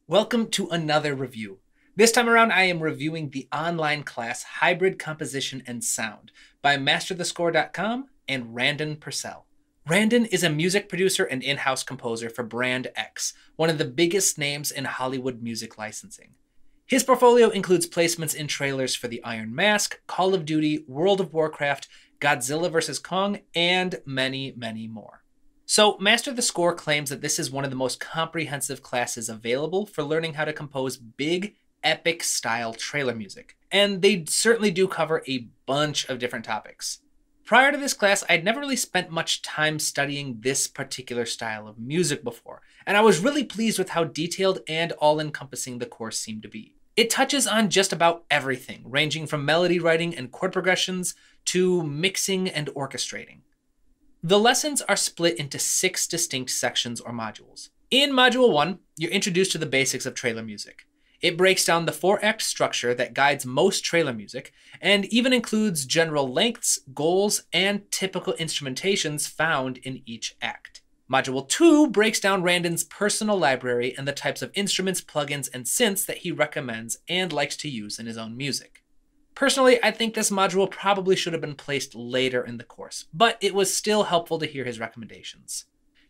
Welcome to another review. This time around, I am reviewing the online class Hybrid Composition and Sound by MasterTheScore.com and Randon Purcell. Randon is a music producer and in-house composer for Brand X, one of the biggest names in Hollywood music licensing. His portfolio includes placements in trailers for The Iron Mask, Call of Duty, World of Warcraft, Godzilla vs. Kong, and many, many more. So, Master the Score claims that this is one of the most comprehensive classes available for learning how to compose big, epic style trailer music. And they certainly do cover a bunch of different topics. Prior to this class, I'd never really spent much time studying this particular style of music before, and I was really pleased with how detailed and all-encompassing the course seemed to be. It touches on just about everything, ranging from melody writing and chord progressions to mixing and orchestrating. The lessons are split into 6 distinct sections or modules. In Module 1, you're introduced to the basics of trailer music. It breaks down the 4-act structure that guides most trailer music, and even includes general lengths, goals, and typical instrumentations found in each act. Module 2 breaks down Randon's personal library and the types of instruments, plugins, and synths that he recommends and likes to use in his own music. Personally, I think this module probably should have been placed later in the course, but it was still helpful to hear his recommendations.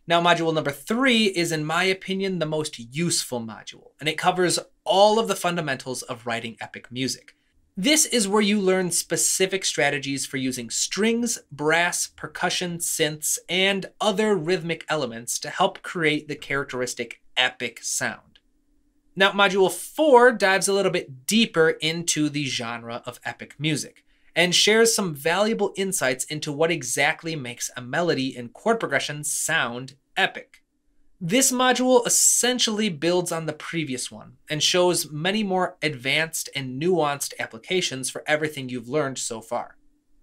Now, module number 3 is, in my opinion, the most useful module, and it covers all of the fundamentals of writing epic music. This is where you learn specific strategies for using strings, brass, percussion, synths, and other rhythmic elements to help create the characteristic epic sound. Now, Module 4 dives a little bit deeper into the genre of epic music and shares some valuable insights into what exactly makes a melody and chord progression sound epic. This module essentially builds on the previous one and shows many more advanced and nuanced applications for everything you've learned so far.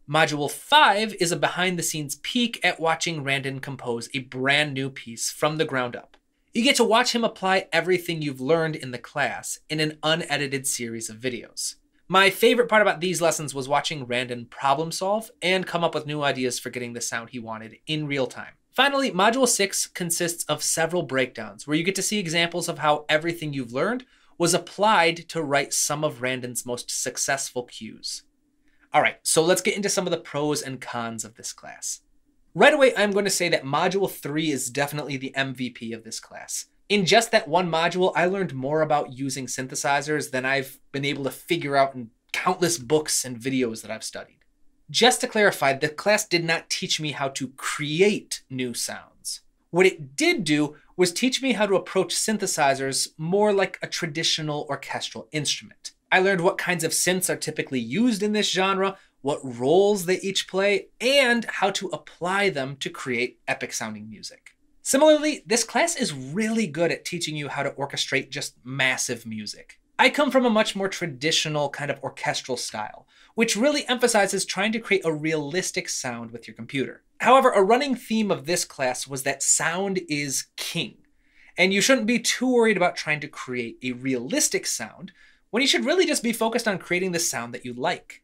Module 5 is a behind-the-scenes peek at watching Randon compose a brand new piece from the ground up. You get to watch him apply everything you've learned in the class in an unedited series of videos. My favorite part about these lessons was watching Randon problem solve and come up with new ideas for getting the sound he wanted in real time. Finally, Module 6 consists of several breakdowns where you get to see examples of how everything you've learned was applied to write some of Randon's most successful cues. Alright, so let's get into some of the pros and cons of this class. Right away, I'm going to say that Module 3 is definitely the MVP of this class. In just that one module, I learned more about using synthesizers than I've been able to figure out in countless books and videos that I've studied. Just to clarify, the class did not teach me how to create new sounds. What it did do was teach me how to approach synthesizers more like a traditional orchestral instrument. I learned what kinds of synths are typically used in this genre, what roles they each play, and how to apply them to create epic sounding music. Similarly, this class is really good at teaching you how to orchestrate just massive music. I come from a much more traditional kind of orchestral style, which really emphasizes trying to create a realistic sound with your computer. However, a running theme of this class was that sound is king, and you shouldn't be too worried about trying to create a realistic sound when you should really just be focused on creating the sound that you like.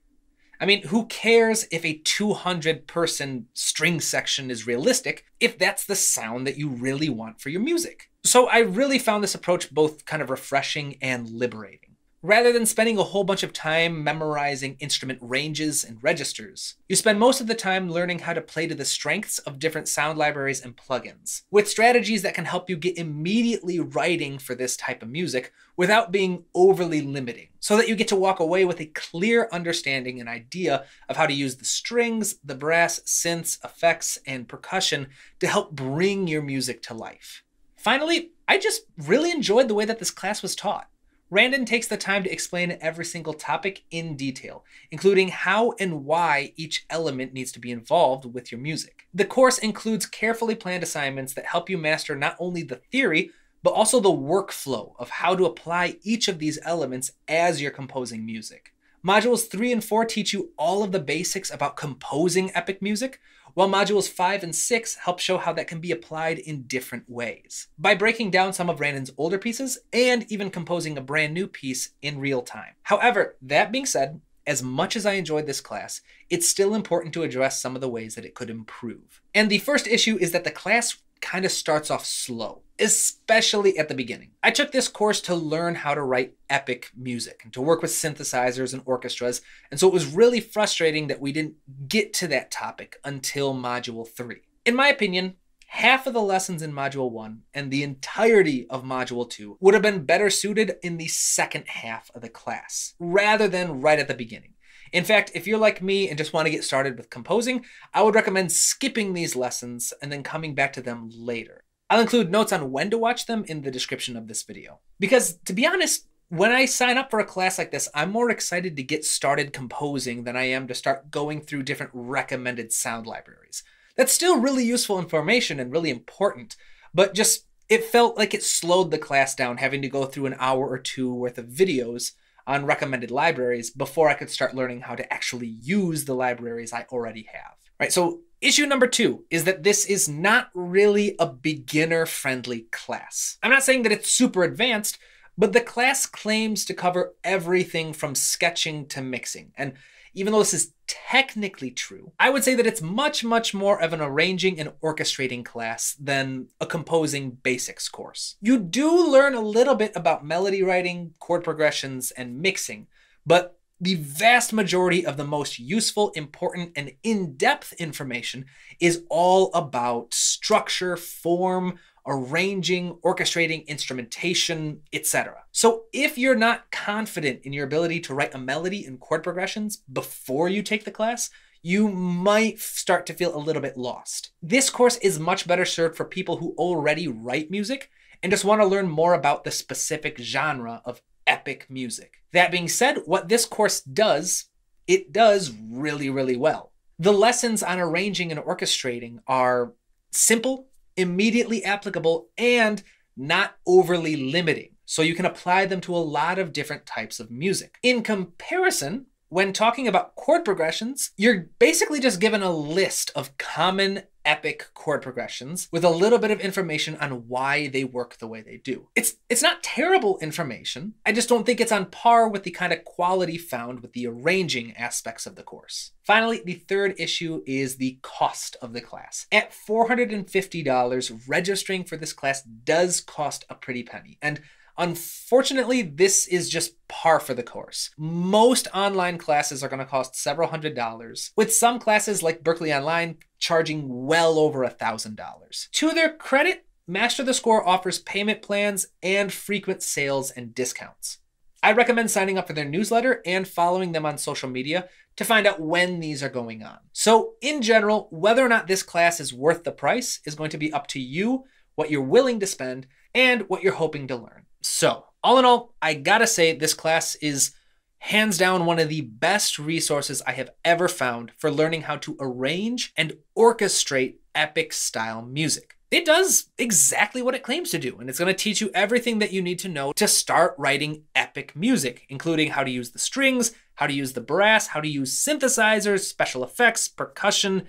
I mean, who cares if a 200-person string section is realistic if that's the sound that you really want for your music? So I really found this approach both kind of refreshing and liberating. Rather than spending a whole bunch of time memorizing instrument ranges and registers, you spend most of the time learning how to play to the strengths of different sound libraries and plugins, with strategies that can help you get immediately writing for this type of music without being overly limiting, so that you get to walk away with a clear understanding and idea of how to use the strings, the brass, synths, effects, and percussion to help bring your music to life. Finally, I just really enjoyed the way that this class was taught. Randon takes the time to explain every single topic in detail, including how and why each element needs to be involved with your music. The course includes carefully planned assignments that help you master not only the theory, but also the workflow of how to apply each of these elements as you're composing music. Modules 3 and 4 teach you all of the basics about composing epic music, while modules 5 and 6 help show how that can be applied in different ways, by breaking down some of Randon's older pieces and even composing a brand new piece in real time. However, that being said, as much as I enjoyed this class, it's still important to address some of the ways that it could improve. And the first issue is that the class kind of starts off slow, especially at the beginning. I took this course to learn how to write epic music and to work with synthesizers and orchestras, and so it was really frustrating that we didn't get to that topic until Module 3. In my opinion, half of the lessons in Module 1 and the entirety of Module 2 would have been better suited in the second half of the class, rather than right at the beginning. In fact, if you're like me and just want to get started with composing, I would recommend skipping these lessons and then coming back to them later. I'll include notes on when to watch them in the description of this video. Because, to be honest, when I sign up for a class like this, I'm more excited to get started composing than I am to start going through different recommended sound libraries. That's still really useful information and really important, but just it felt like it slowed the class down having to go through an hour or two worth of videos on recommended libraries before I could start learning how to actually use the libraries I already have. Right, so issue number 2 is that this is not really a beginner-friendly class. I'm not saying that it's super advanced, but the class claims to cover everything from sketching to mixing. And even though this is technically true, I would say that it's much, much more of an arranging and orchestrating class than a composing basics course. You do learn a little bit about melody writing, chord progressions, and mixing, but the vast majority of the most useful, important, and in-depth information is all about structure, form, arranging, orchestrating, instrumentation, etc. So if you're not confident in your ability to write a melody and chord progressions before you take the class, you might start to feel a little bit lost. This course is much better served for people who already write music and just want to learn more about the specific genre of epic music. That being said, what this course does, it does really, really well. The lessons on arranging and orchestrating are simple, immediately applicable, and not overly limiting, so you can apply them to a lot of different types of music. In comparison, when talking about chord progressions, you're basically just given a list of common epic chord progressions with a little bit of information on why they work the way they do. It's not terrible information. I just don't think it's on par with the kind of quality found with the arranging aspects of the course. Finally, the third issue is the cost of the class. At $450, registering for this class does cost a pretty penny, and unfortunately, this is just par for the course. Most online classes are going to cost several $100s, with some classes like Berklee Online charging well over $1,000. To their credit, Master the Score offers payment plans and frequent sales and discounts. I recommend signing up for their newsletter and following them on social media to find out when these are going on. So in general, whether or not this class is worth the price is going to be up to you, what you're willing to spend, and what you're hoping to learn. So, all in all, I gotta say this class is hands down one of the best resources I have ever found for learning how to arrange and orchestrate epic style music. It does exactly what it claims to do, and it's going to teach you everything that you need to know to start writing epic music, including how to use the strings, how to use the brass, how to use synthesizers, special effects, percussion,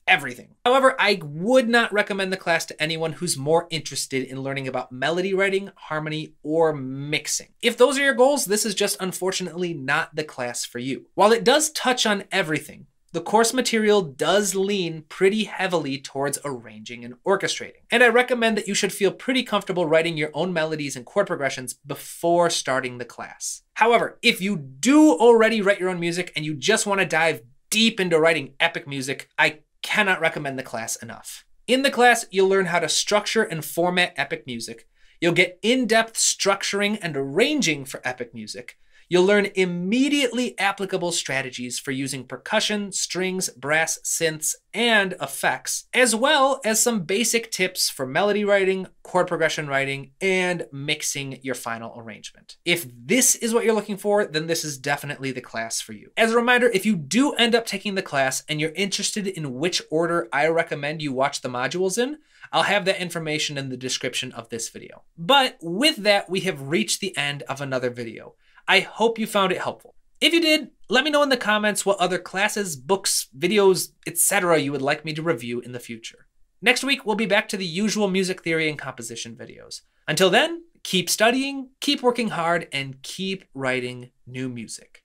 everything. However, I would not recommend the class to anyone who's more interested in learning about melody writing, harmony, or mixing. If those are your goals, this is just unfortunately not the class for you. While it does touch on everything, the course material does lean pretty heavily towards arranging and orchestrating. And I recommend that you should feel pretty comfortable writing your own melodies and chord progressions before starting the class. However, if you do already write your own music and you just want to dive deep into writing epic music, I cannot recommend the class enough. In the class, you'll learn how to structure and format epic music. You'll get in-depth structuring and arranging for epic music. You'll learn immediately applicable strategies for using percussion, strings, brass, synths, and effects, as well as some basic tips for melody writing, chord progression writing, and mixing your final arrangement. If this is what you're looking for, then this is definitely the class for you. As a reminder, if you do end up taking the class and you're interested in which order I recommend you watch the modules in, I'll have that information in the description of this video. But with that, we have reached the end of another video. I hope you found it helpful. If you did, let me know in the comments what other classes, books, videos, etc. you would like me to review in the future. Next week, we'll be back to the usual music theory and composition videos. Until then, keep studying, keep working hard, and keep writing new music.